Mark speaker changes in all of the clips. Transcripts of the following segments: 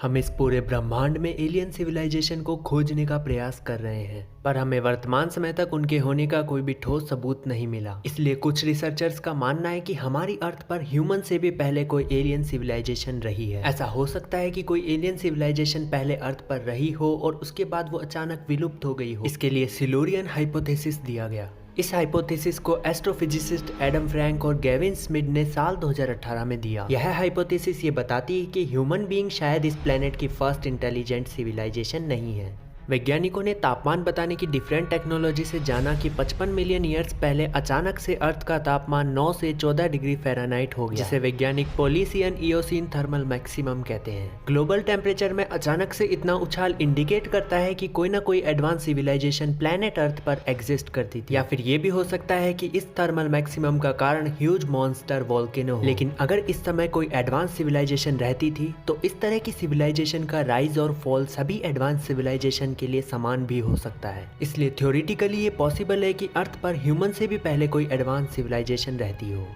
Speaker 1: हम इस पूरे ब्रह्मांड में एलियन सिविलाइजेशन को खोजने का प्रयास कर रहे हैं, पर हमें वर्तमान समय तक उनके होने का कोई भी ठोस सबूत नहीं मिला। इसलिए कुछ रिसर्चर्स का मानना है कि हमारी अर्थ पर ह्यूमन से भी पहले कोई एलियन सिविलाइजेशन रही है। ऐसा हो सकता है कि कोई एलियन सिविलाइजेशन पहले अर्थ पर रही हो और उसके बाद वो अचानक विलुप्त हो गई हो। इसके लिए सिल्यूरियन हाइपोथेसिस दिया गया। इस हाइपोथेसिस को एस्ट्रोफिजिसिस्ट एडम फ्रैंक और गेविन स्मिथ ने साल 2018 में दिया। यह हाइपोथेसिस ये बताती है कि ह्यूमन बीइंग शायद इस प्लेनेट की फर्स्ट इंटेलिजेंट सिविलाइजेशन नहीं है। वैज्ञानिकों ने तापमान बताने की डिफरेंट टेक्नोलॉजी से जाना कि 55 मिलियन ईयर्स पहले अचानक से अर्थ का तापमान 9 से 14 डिग्री फ़ारेनहाइट हो गया, जिसे वैज्ञानिक पोलिसियन इयोसीन थर्मल मैक्सिमम कहते हैं। ग्लोबल टेम्परेचर में अचानक से इतना उछाल इंडिकेट करता है कि कोई ना कोई एडवांस सिविलाइजेशन प्लेनेट अर्थ पर एग्जिस्ट करती थी, या फिर ये भी हो सकता है कि इस थर्मल मैक्सिमम का कारण ह्यूज मॉन्स्टर वोल्केनो हो। लेकिन अगर इस समय कोई एडवांस सिविलाइजेशन रहती थी तो इस तरह की सिविलाइजेशन का राइज और फॉल सभी एडवांस सिविलाइजेशन के लिए समान भी हो सकता है। इसलिए थ्योरेटिकली ये पॉसिबल है कि अर्थ पर ह्यूमन से भी पहले कोई एडवांस सिविलाइजेशन रहती हो।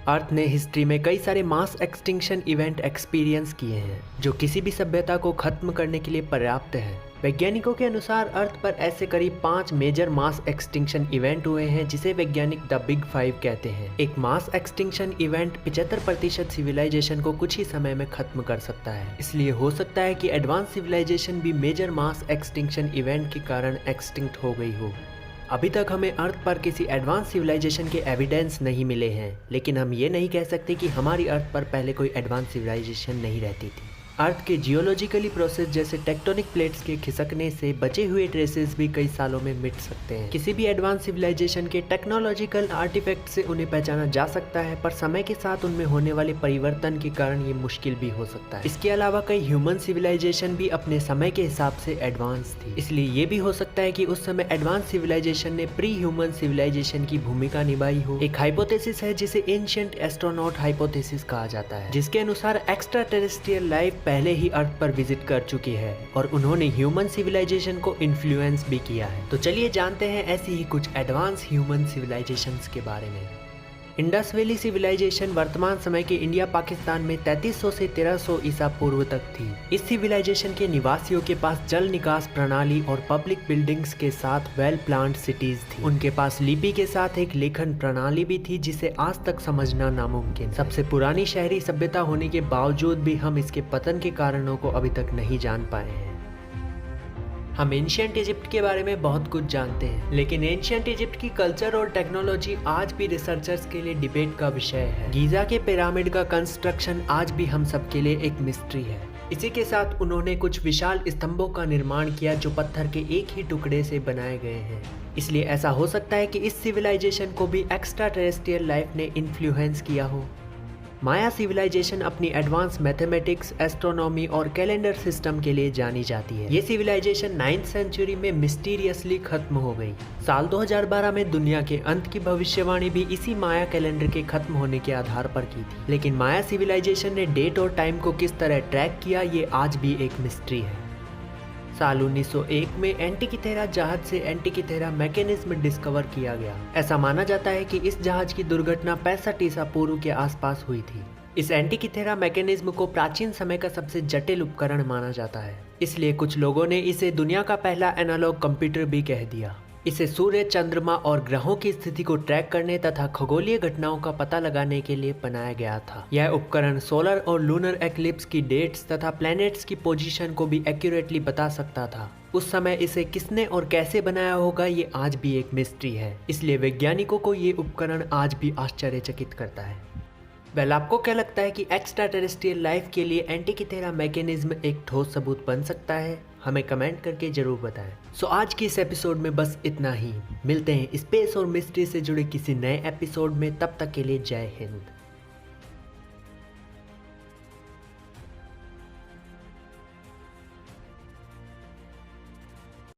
Speaker 1: अर्थ ने हिस्ट्री में कई सारे मास एक्सटिंक्शन इवेंट एक्सपीरियंस किए हैं जो किसी भी सभ्यता को खत्म करने के लिए पर्याप्त है। वैज्ञानिकों के अनुसार अर्थ पर ऐसे करीब 5 मेजर मास एक्सटिंक्शन इवेंट हुए हैं जिसे वैज्ञानिक द बिग 5 कहते हैं। एक मास एक्सटिंक्शन इवेंट 75% सिविलाइजेशन को कुछ ही समय में खत्म कर सकता है। इसलिए हो सकता है कि एडवांस सिविलाइजेशन भी मेजर मास एक्सटिंक्शन इवेंट के कारण एक्सटिंक्ट हो गई हो। अभी तक हमें अर्थ पर किसी एडवांस सिविलाइजेशन के एविडेंस नहीं मिले हैं, लेकिन हम ये नहीं कह सकते कि हमारी अर्थ पर पहले कोई एडवांस सिविलाइजेशन नहीं रहती थी। अर्थ के जियोलॉजिकली प्रोसेस जैसे टेक्टोनिक प्लेट्स के खिसकने से बचे हुए ट्रेसेस भी कई सालों में मिट सकते हैं। किसी भी एडवांस सिविलाइजेशन के टेक्नोलॉजिकल आर्टिफैक्ट से उन्हें पहचाना जा सकता है, पर समय के साथ उनमें होने वाले परिवर्तन के कारण ये मुश्किल भी हो सकता है। इसके अलावा कई ह्यूमन सिविलाइजेशन भी अपने समय के हिसाब से एडवांस थी, इसलिए ये भी हो सकता है कि उस समय एडवांस सिविलाइजेशन ने प्री ह्यूमन सिविलाइजेशन की भूमिका निभाई हो। एक हाइपोथेसिस है जिसे एंशिएंट एस्ट्रोनॉट हाइपोथेसिस कहा जाता है, जिसके अनुसार एक्स्ट्रा टेरेस्ट्रियल लाइफ पहले ही अर्थ पर विजिट कर चुकी है और उन्होंने ह्यूमन सिविलाइजेशन को इन्फ्लुएंस भी किया है। तो चलिए जानते हैं ऐसी ही कुछ एडवांस ह्यूमन सिविलाइजेशंस के बारे में। इंडस वैली सिविलाइजेशन वर्तमान समय के इंडिया पाकिस्तान में 3300 से 1300 ईसा पूर्व तक थी। इस सिविलाइजेशन के निवासियों के पास जल निकास प्रणाली और पब्लिक बिल्डिंग्स के साथ वेल प्लान्ड सिटीज थी। उनके पास लिपि के साथ एक लेखन प्रणाली भी थी जिसे आज तक समझना नामुमकिन। सबसे पुरानी शहरी सभ्यता होने के बावजूद भी हम इसके पतन के कारणों को अभी तक नहीं जान पाए हैं। हम एंशिएंट इजिप्ट के बारे में बहुत कुछ जानते हैं, लेकिन एंशिएंट इजिप्ट की कल्चर और टेक्नोलॉजी आज भी रिसर्चर्स के लिए डिबेट का विषय है। गीजा के पिरामिड का कंस्ट्रक्शन आज भी हम सबके लिए एक मिस्ट्री है। इसी के साथ उन्होंने कुछ विशाल स्तंभों का निर्माण किया जो पत्थर के एक ही टुकड़े से बनाए गए हैं। इसलिए ऐसा हो सकता है कि इस सिविलाइजेशन को भी एक्स्ट्रा टेरेस्ट्रियल लाइफ ने इन्फ्लुएंस किया हो। माया सिविलाइजेशन अपनी एडवांस मैथमेटिक्स, एस्ट्रोनॉमी और कैलेंडर सिस्टम के लिए जानी जाती है। ये सिविलाइजेशन 9th सेंचुरी में मिस्टीरियसली खत्म हो गई। साल 2012 में दुनिया के अंत की भविष्यवाणी भी इसी माया कैलेंडर के खत्म होने के आधार पर की थी। लेकिन माया सिविलाइजेशन ने डेट और टाइम को किस तरह ट्रैक किया, ये आज भी एक मिस्ट्री है। साल 1901 में एंटिकिथेरा जहाज से एंटिकिथेरा मैकेनिज्म डिस्कवर किया गया। ऐसा माना जाता है कि इस जहाज की दुर्घटना 65 ईसा पूर्व के आसपास हुई थी। इस एंटिकिथेरा मैकेनिज्म को प्राचीन समय का सबसे जटिल उपकरण माना जाता है, इसलिए कुछ लोगों ने इसे दुनिया का पहला एनालॉग कंप्यूटर भी कह दिया। इसे सूर्य, चंद्रमा और ग्रहों की स्थिति को ट्रैक करने तथा खगोलीय घटनाओं का पता लगाने के लिए बनाया गया था। यह उपकरण सोलर और लूनर एक्लिप्स की डेट्स तथा प्लैनेट्स की पोजीशन को भी एक्यूरेटली बता सकता था। उस समय इसे किसने और कैसे बनाया होगा ये आज भी एक मिस्ट्री है, इसलिए वैज्ञानिकों को ये उपकरण आज भी आश्चर्यचकित करता है। आपको क्या लगता है कि एक्स्ट्रा टेरेस्ट्रियल लाइफ के लिए एंटिकिथेरा मैकेनिज्म एक ठोस सबूत बन सकता है? हमें कमेंट करके जरूर बताएं। आज की इस एपिसोड में बस इतना ही। मिलते हैं स्पेस और मिस्ट्री से जुड़े किसी नए एपिसोड में, तब तक के लिए जय हिंद।